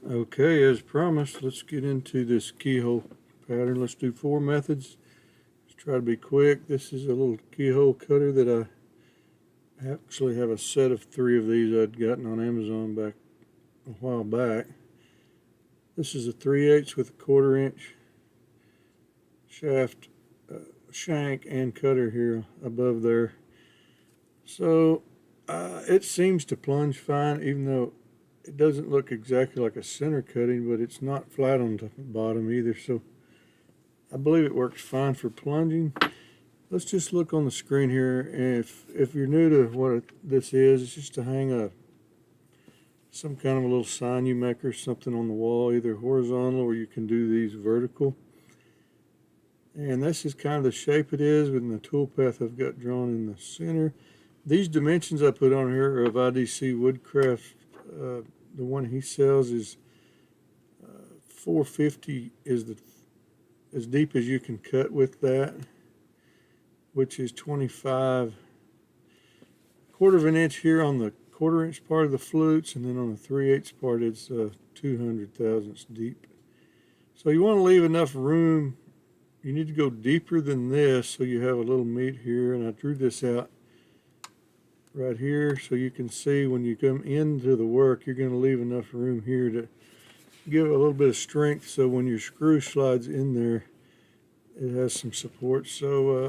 Okay, as promised, let's get into this keyhole pattern. Let's do 4 methods. Let's try to be quick. This is a little keyhole cutter that I actually have a set of 3 of these I'd gotten on Amazon back a while back. This is a 3/8 with a 1/4 inch shaft, shank and cutter here above there. So it seems to plunge fine, even though it doesn't look exactly like a center cutting, but it's not flat on the bottom either, so I believe it works fine for plunging. Let's just look on the screen here. If you're new to what this is, it's just to hang some kind of a little sign you make or something on the wall, either horizontal or you can do these vertical. And this is kind of the shape it is with the toolpath I've got drawn in the center. These dimensions I put on here are of IDC Woodcraft. The one he sells is 450 is as deep as you can cut with that, which is 25, 1/4 inch here on the 1/4 inch part of the flutes, and then on the 3/8 part it's 200 thousandths deep. So you want to leave enough room. You need to go deeper than this so you have a little meat here, and I drew this out right here so you can see when you come into the work you're going to leave enough room here to give a little bit of strength, so when your screw slides in there it has some support. So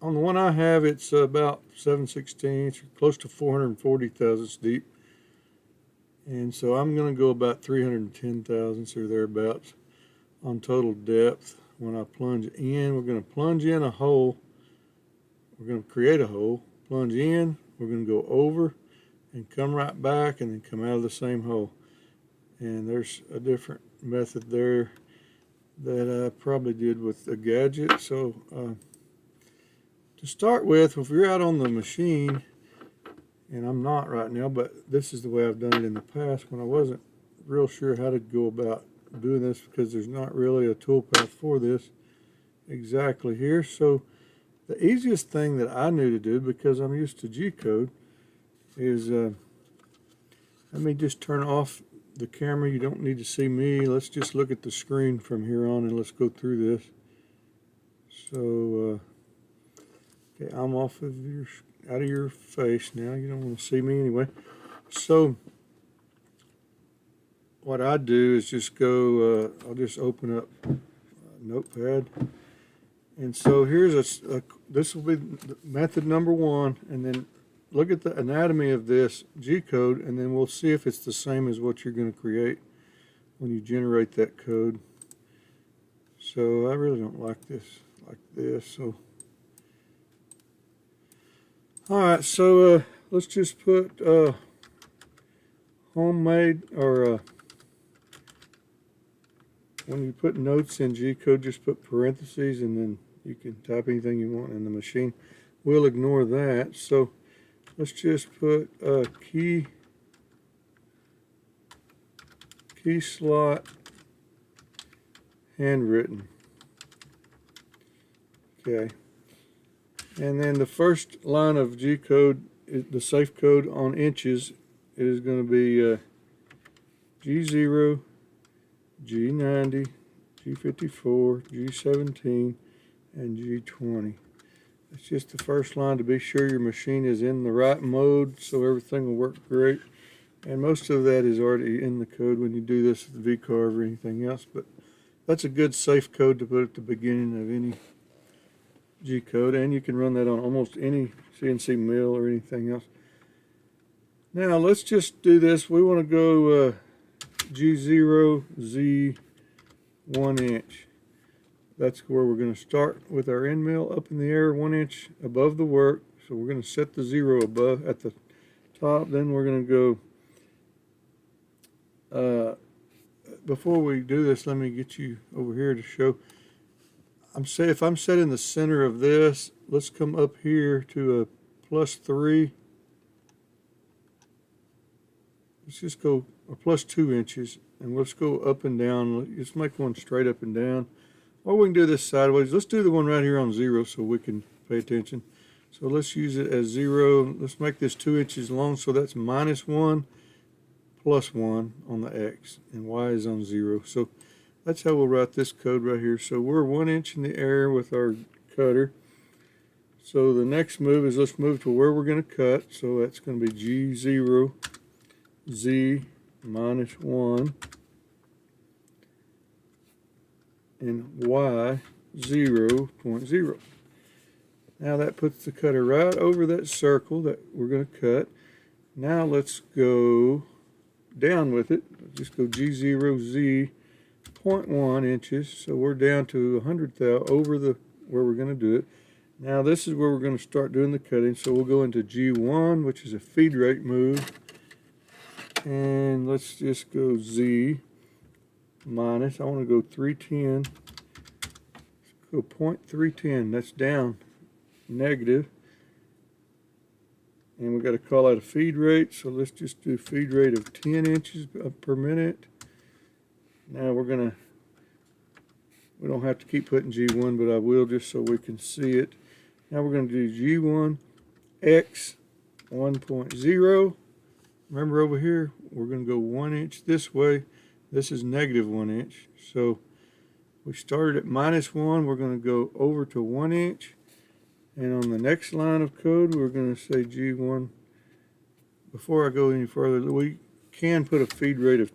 on the one I have, it's about 7/16, close to 440 thousandths deep, and so I'm going to go about 310 thousandths or thereabouts on total depth. When I plunge in, we're going to plunge in a hole, we're going to create a hole, plunge in, we're going to go over and come right back and then come out of the same hole. And there's a different method there that I probably did with a gadget. So to start with, if you're out on the machine, and I'm not right now, but this is the way I've done it in the past when I wasn't real sure how to go about doing this, because there's not really a toolpath for this exactly here. So the easiest thing that I knew to do, because I'm used to Gcode, is let me just turn off the camera. You don't need to see me. Let's just look at the screen from here on and let's go through this. So okay, I'm off of out of your face now. You don't want to see me anyway. So what I do is just go, I'll just open up Notepad. And so here's this will be method number 1, and then look at the anatomy of this Gcode, and then we'll see if it's the same as what you're going to create when you generate that code. So I really don't like this like this. So alright, so let's just put homemade, or when you put notes in Gcode, just put parentheses and then you can type anything you want in the machine. We'll ignore that. So let's just put key slot handwritten. Okay. And then the first line of Gcode, the safe code on inches, is going to be G0, G90, G54, G17, and G20. It's just the first line to be sure your machine is in the right mode so everything will work great. And most of that is already in the code when you do this with VCarve or anything else, but that's a good safe code to put at the beginning of any Gcode, and you can run that on almost any CNC mill or anything else. Now let's just do this. We want to go G0, Z 1 inch. That's where we're going to start with our end mill, up in the air 1 inch above the work. So we're going to set the 0 above at the top. Then we're going to go, before we do this, let me get you over here to show. If I'm set in the center of this, let's come up here to a +3. Let's just go a +2 inches, and let's go up and down. Let's make one straight up and down. Or we can do this sideways. Let's do the one right here on 0 so we can pay attention. So let's use it as 0. Let's make this 2 inches long, so that's -1. plus 1 on the X, and Y is on 0. So that's how we'll write this code right here. So we're 1 inch in the air with our cutter. So the next move is let's move to where we're going to cut. So that's going to be G0, Z minus 1, and Y 0.0. Now that puts the cutter right over that circle that we're going to cut. Now let's go down with it. Just go G0, Z 0.1 inches. So we're down to 100,000 over the where we're going to do it. Now this is where we're going to start doing the cutting. So we'll go into G1, which is a feed rate move. And let's just go Z minus, I want to go 310. Let's go 0.310, that's down, negative. And we've got to call out a feed rate, so let's just do feed rate of 10 inches per minute. Now we don't have to keep putting G1, but I will just so we can see it. Now we're going to do G1 X 1.0. Remember over here, we're going to go 1 inch this way. This is negative 1 inch. So we started at -1, we're going to go over to 1 inch. And on the next line of code, we're going to say G1. Before I go any further, we can put a feed rate of,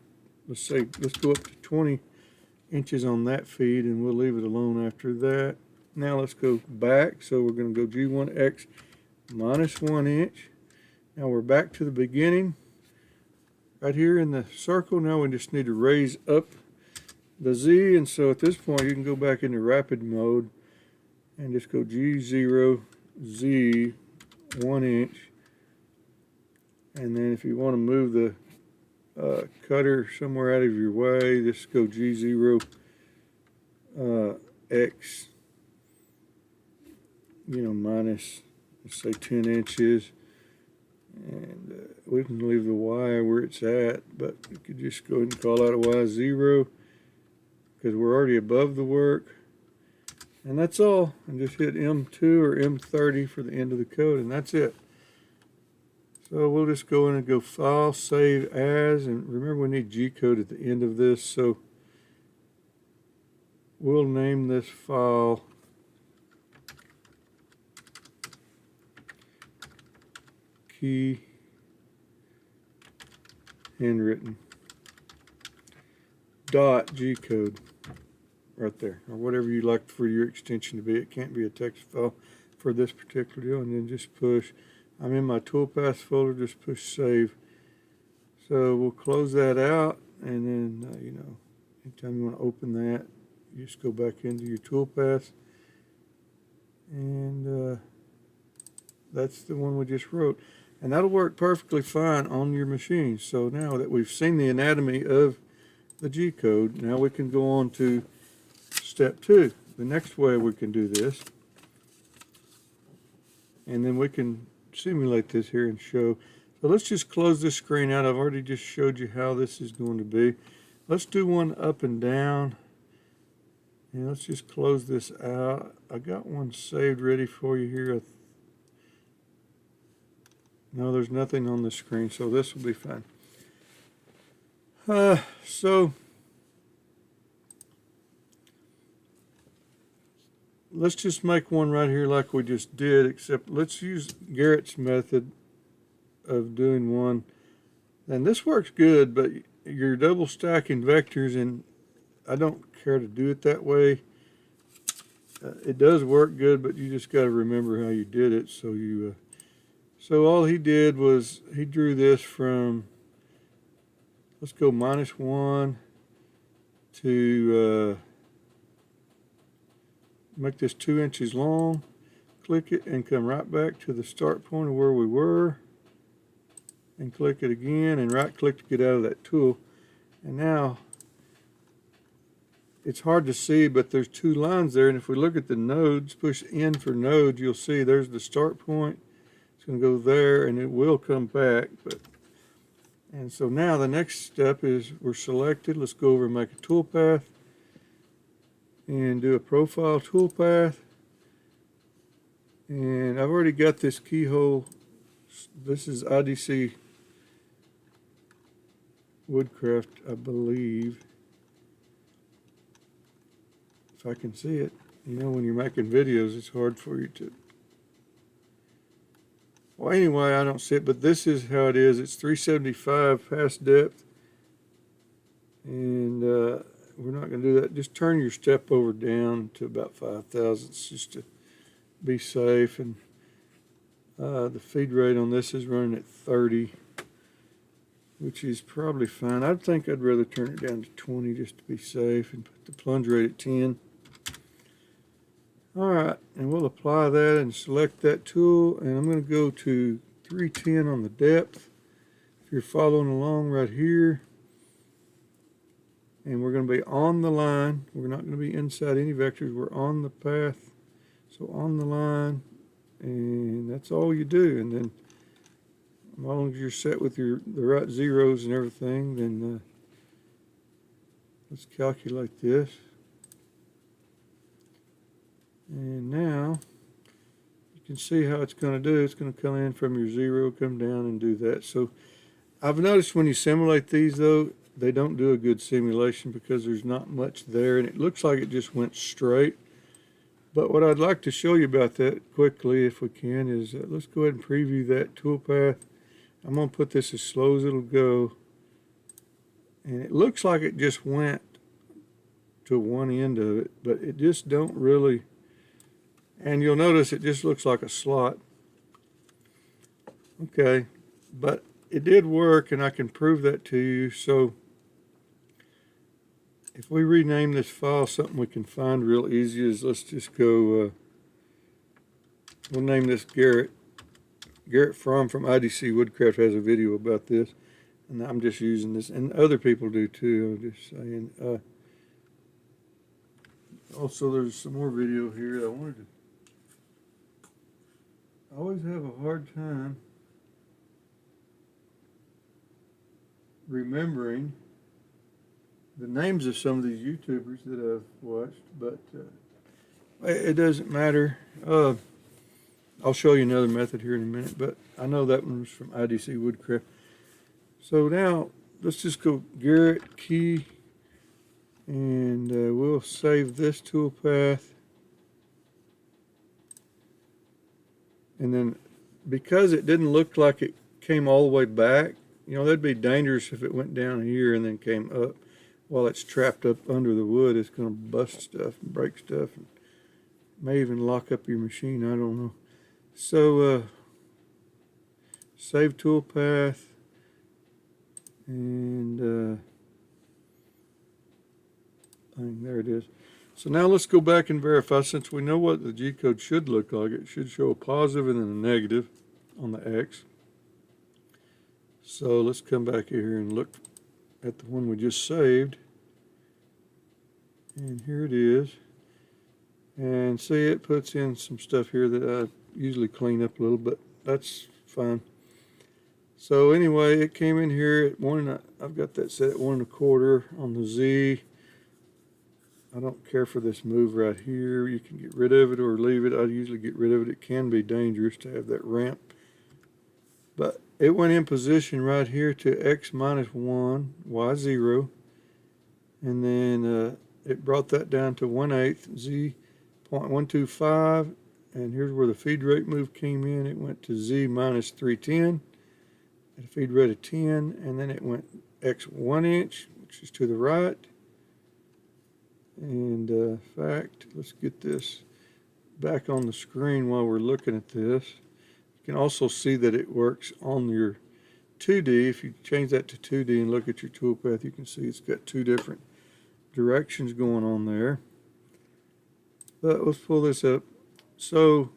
let's go up to 20 inches on that feed, and we'll leave it alone after that. Now let's go back. So we're going to go G1X -1 inch. Now we're back to the beginning. Right here in the circle, now we just need to raise up the Z, and so at this point you can go back into rapid mode and just go G0, Z 1 inch. And then if you want to move the cutter somewhere out of your way, just go G0, X, minus, let's say 10 inches. And we can leave the Y where it's at, but you could just go ahead and call out a Y0 because we're already above the work. And that's all. And just hit M2 or M30 for the end of the code, and that's it. So we'll just go in and go File, Save As, and remember we need Gcode at the end of this, so we'll name this file Key Handwritten .Gcode right there, or whatever you like for your extension to be. It can't be a text file for this particular deal. And then just push, I'm in my toolpath folder, just push save. So we'll close that out, and then anytime you want to open that, you just go back into your toolpath, and that's the one we just wrote. And that'll work perfectly fine on your machine. So now that we've seen the anatomy of the Gcode, now we can go on to step 2. The next way we can do this, and then we can simulate this here and show. So let's just close this screen out. I've already just showed you how this is going to be. Let's do one up and down. And let's just close this out. I got one saved ready for you here. No, there's nothing on the screen, so this will be fine. So let's just make one right here like we just did, except let's use Garrett's method of doing one. And this works good, but you're double stacking vectors, and I don't care to do it that way. It does work good, but you just got to remember how you did it. So all he did was he drew this from, let's go -1 to make this 2 inches long. Click it and come right back to the start point of where we were, and click it again and right click to get out of that tool. And now it's hard to see, but there's 2 lines there, and if we look at the nodes, push N for node, you'll see there's the start point. It's going to go there, and it will come back. And so now the next step is we're selected. Let's go over and make a toolpath and do a profile toolpath. And I've already got this keyhole. This is IDC Woodcraft, I believe. If I can see it. You know, when you're making videos, it's hard for you to. Well, anyway, I don't see it, but this is how it is. It's 375 past depth. And we're not going to do that. Just turn your step over down to about 5 thousandths just to be safe. And the feed rate on this is running at 30, which is probably fine. I think I'd rather turn it down to 20 just to be safe and put the plunge rate at 10. All right, and we'll apply that and select that tool, and I'm going to go to 310 on the depth. If you're following along right here, and we're going to be on the line. We're not going to be inside any vectors. We're on the path, so on the line, and that's all you do. And then, as long as you're set with the right zeros and everything, then let's calculate this. And now you can see how it's going to do. It's going to come in from your zero, come down and do that. So I've noticed when you simulate these though, they don't do a good simulation because there's not much there and it looks like it just went straight. But what I'd like to show you about that quickly, if we can, is let's go ahead and preview that toolpath. I'm going to put this as slow as it'll go. And it looks like it just went to one end of it, but it just don't really. And you'll notice it just looks like a slot. Okay, but it did work and I can prove that to you. So if we rename this file, something we can find real easy is, let's just go, we'll name this Garrett. Garrett from IDC Woodcraft has a video about this. And I'm just using this, and other people do too, I'm just saying. Also, there's some more video here that I wanted to. I always have a hard time remembering the names of some of these YouTubers that I've watched, but it doesn't matter. I'll show you another method here in a minute, but I know that one was from IDC Woodcraft. So now let's just go Garrett key, and we'll save this toolpath. And then because it didn't look like it came all the way back, you know, that'd be dangerous if it went down here and then came up. While it's trapped up under the wood, it's going to bust stuff and break stuff and may even lock up your machine, I don't know. So save toolpath, and there it is. So now let's go back and verify, since we know what the Gcode should look like. It should show a positive and then a negative on the X. So let's come back here and look at the one we just saved. And here it is. And see, it puts in some stuff here that I usually clean up a little, but that's fine. So anyway, it came in here at 1, I've got that set at 1 1/4 on the Z. I don't care for this move right here. You can get rid of it or leave it. I usually get rid of it. It can be dangerous to have that ramp. But it went in position right here to X minus 1, Y 0. And then it brought that down to 1/8, Z 0.125. And here's where the feed rate move came in. It went to Z minus 310 at a feed rate of 10. And then it went X 1 inch, which is to the right. And in fact, let's get this back on the screen while we're looking at this. You can also see that it works on your 2D. If you change that to 2D and look at your toolpath, you can see it's got 2 different directions going on there. But let's pull this up. So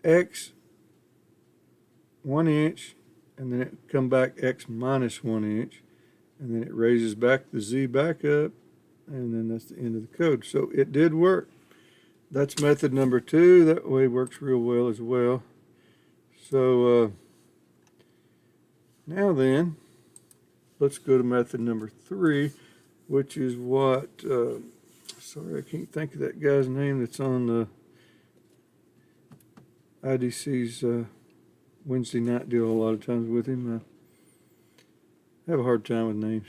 X 1 inch, and then it come back X minus 1 inch, and then it raises back the Z back up, and then that's the end of the code. So it did work. That's method number 2. That way works real well as well. So now then, let's go to method number 3, which is what, sorry, I can't think of that guy's name that's on the IDC's Wednesday night deal a lot of times with him. I have a hard time with names.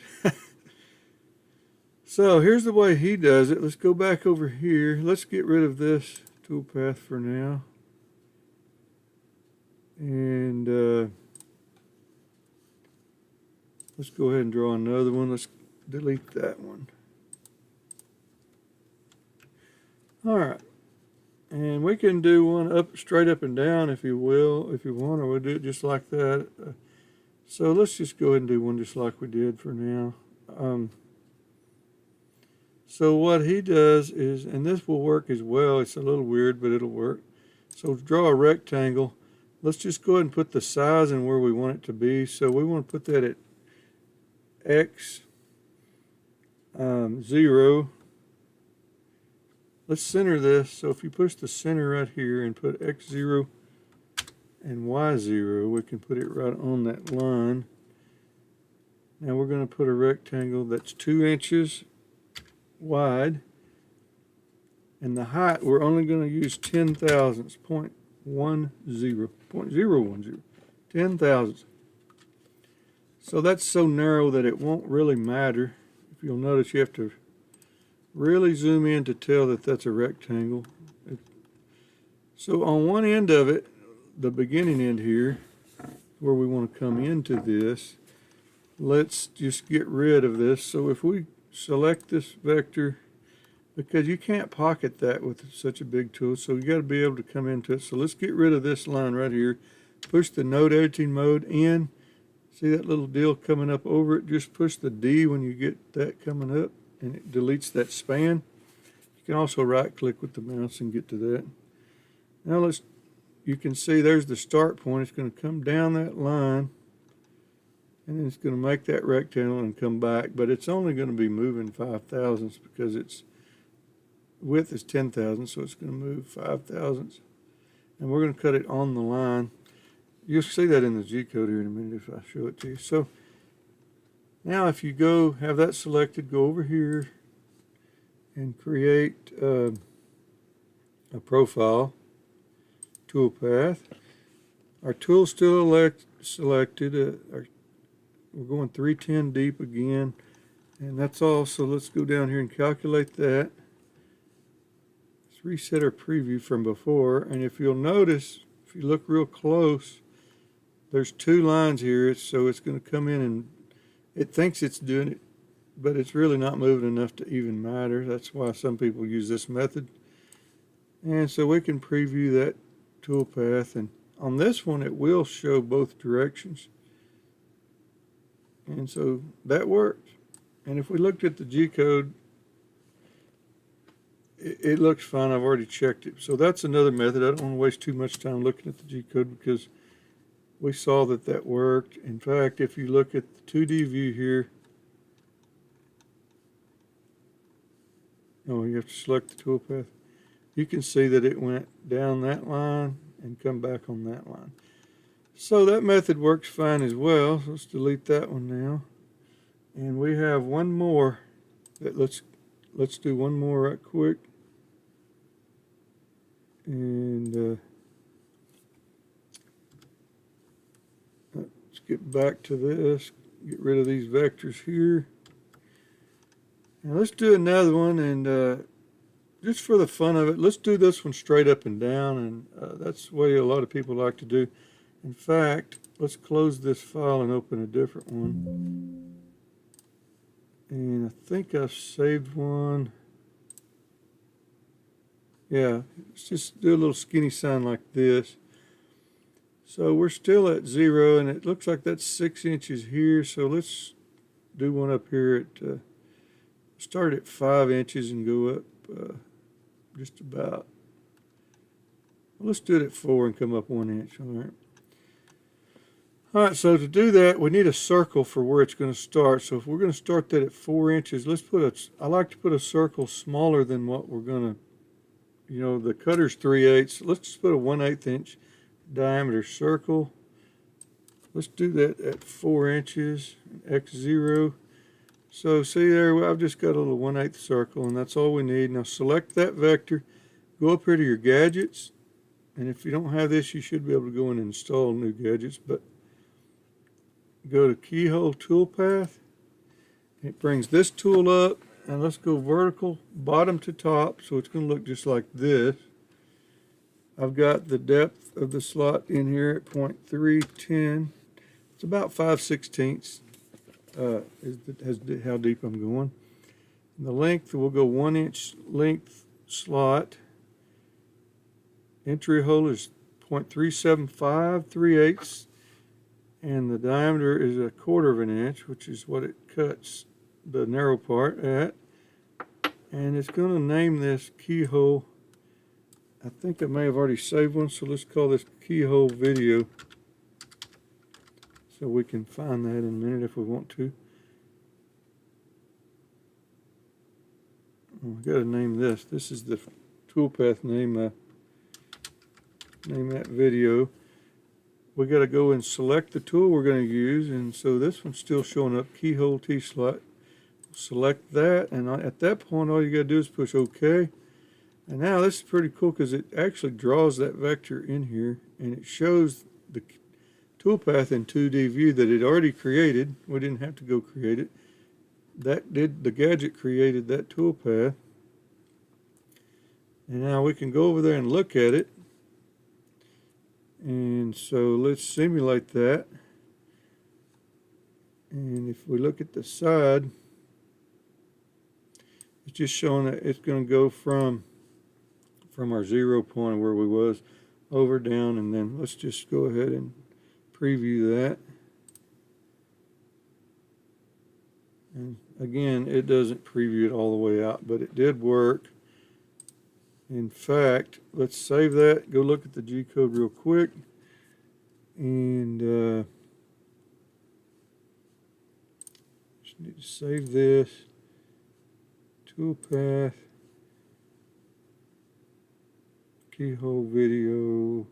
So here's the way he does it. Let's go back over here. Let's get rid of this toolpath for now. And let's go ahead and draw another one. Let's delete that one. All right. And we can do one straight up and down if you will, if you want, or we'll do it just like that. So let's just go ahead and do one just like we did for now. So what he does is, and this will work as well, it's a little weird, but it'll work. So draw a rectangle. Let's just go ahead and put the size in where we want it to be. So we want to put that at X 0. Let's center this. So if you push the center right here and put X0 and Y0, we can put it right on that line. Now we're going to put a rectangle that's 2 inches wide, and the height we're only going to use 10 thousandths, 0.10, 10 thousandths. So that's so narrow that it won't really matter. If you'll notice, you have to really zoom in to tell that that's a rectangle. So on one end of it, the beginning end here, where we want to come into this, let's just get rid of this. So if we select this vector, because you can't pocket that with such a big tool, so you got to be able to come into it. So let's get rid of this line right here. Push the node editing mode in. See that little deal coming up over it? Just push the D when you get that coming up, and it deletes that span. You can also right click with the mouse and get to that. Now you can see there's the start point. It's going to come down that line, and then it's going to make that rectangle and come back, but it's only going to be moving 5 thousandths because its width is 10 thousandths, so it's going to move 5 thousandths. And we're going to cut it on the line. You'll see that in the Gcode here in a minute if I show it to you. So now if you have that selected, go over here and create a profile toolpath. Our tool's still selected. We're going 310 deep again, and that's all. So let's go down here and calculate that. Let's reset our preview from before, and if you'll notice, if you look real close, there's 2 lines here, so it's going to come in and it thinks it's doing it, but it's really not moving enough to even matter. That's why some people use this method. And so we can preview that toolpath, and on this one it will show both directions. And so that works. And if we looked at the Gcode, it looks fine. I've already checked it. So that's another method. I don't want to waste too much time looking at the Gcode because we saw that worked. In fact, if you look at the 2D view here, you have to select the toolpath. You can see that it went down that line and come back on that line. So that method works fine as well. So let's delete that one now. And we have one more. Let's do one more right quick. And let's get back to this. Get rid of these vectors here. And let's do another one. And just for the fun of it, let's do this one straight up and down. And that's the way a lot of people like to do. In fact, let's close this file and open a different one. And I think I've saved one. Yeah, let's just do a little skinny sign like this. So we're still at 0, and it looks like that's 6 inches here. So let's do one up here at, start at 5 inches and go up just about. Well, let's do it at 4 and come up 1 inch, all right. All right, so to do that, we need a circle for where it's going to start. So if we're going to start that at 4 inches, let's put I like to put a circle smaller than what we're going to, the cutter's 3/8. Let's just put a 1/8 inch diameter circle. Let's do that at 4 inches, X0. So see there, I've just got a little 1/8 circle, and that's all we need. Now select that vector, go up here to your gadgets, and if you don't have this, you should be able to go and install new gadgets, but go to Keyhole Toolpath. It brings this tool up, and let's go vertical, bottom to top, so it's going to look just like this. I've got the depth of the slot in here at 0.310. It's about 5/16 is how deep I'm going. And the length, we'll go 1 inch length slot. Entry hole is 0.375 3/8, and the diameter is 1/4 of an inch, which is what it cuts the narrow part at. And it's going to name this keyhole. I think I may have already saved one, so let's call this Keyhole Video, so we can find that in a minute if we want to. Oh, I got to name this. This is the toolpath name. Name that video. We got to go and select the tool we're going to use, and so this one's still showing up, Keyhole T-Slot. Select that, and at that point all you got to do is push OK. And now this is pretty cool because it actually draws that vector in here, and it shows the toolpath in 2D view that it already created. We didn't have to go create it. The gadget created that toolpath. And now we can go over there and look at it. And so let's simulate that. And if we look at the side, it's just showing that it's going to go from our 0 point where we was over, down, and then let's just go ahead and preview that. And again, it doesn't preview it all the way out, but it did work. In fact, let's save that, go look at the Gcode real quick, and just need to save this toolpath, Keyhole Video.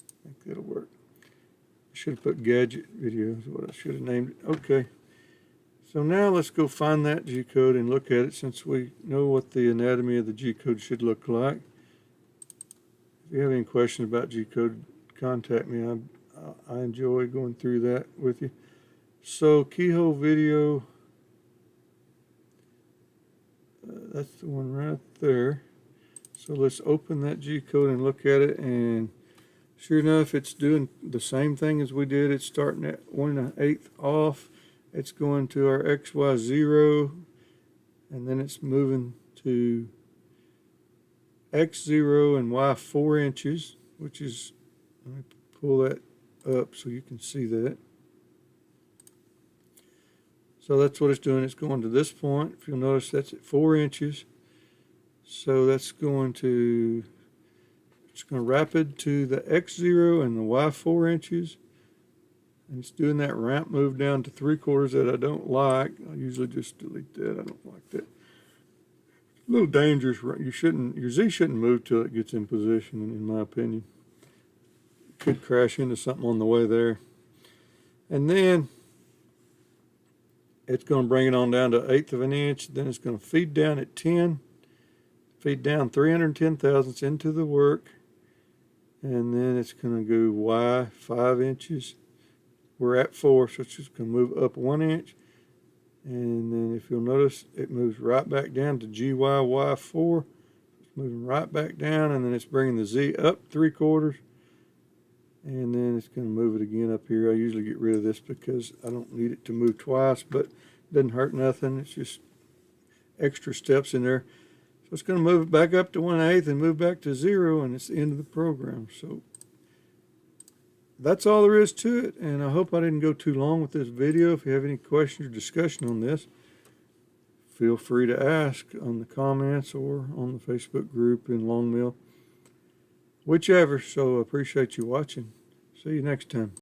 I think that'll work. I should have put gadget video is what I should have named it. Okay. So now let's go find that Gcode and look at it, since we know what the anatomy of the Gcode should look like. If you have any questions about Gcode, contact me. I enjoy going through that with you. So Keyhole Video, that's the one right there. So let's open that Gcode and look at it, and sure enough, it's doing the same thing as we did. It's starting at 1 1/8 off. It's going to our XY0, and then it's moving to X0 and Y 4 inches, which is, let me pull that up so you can see that. So that's what it's doing. It's going to this point. If you'll notice, that's at 4 inches. So that's going to, it's going to rapid to the X0 and the Y 4 inches. And it's doing that ramp move down to 3/4 that I don't like. I usually just delete that. I don't like that. A little dangerous. Your Z shouldn't move till it gets in position, in my opinion. It could crash into something on the way there. And then it's going to bring it on down to 1/8 of an inch. Then it's going to feed down at 10. Feed down 310 thousandths into the work. And then it's going to go Y 5 inches. We're at 4, so it's just going to move up 1 inch. And then if you'll notice, it moves right back down to GY 4. It's moving right back down, and then it's bringing the Z up 3/4. And then it's going to move it again up here. I usually get rid of this because I don't need it to move twice, but it doesn't hurt nothing. It's just extra steps in there. So it's going to move it back up to 1/8 and move back to 0, and it's the end of the program. So that's all there is to it, and I hope I didn't go too long with this video. If you have any questions or discussion on this, feel free to ask on the comments or on the Facebook group in Longmill. Whichever, so I appreciate you watching. See you next time.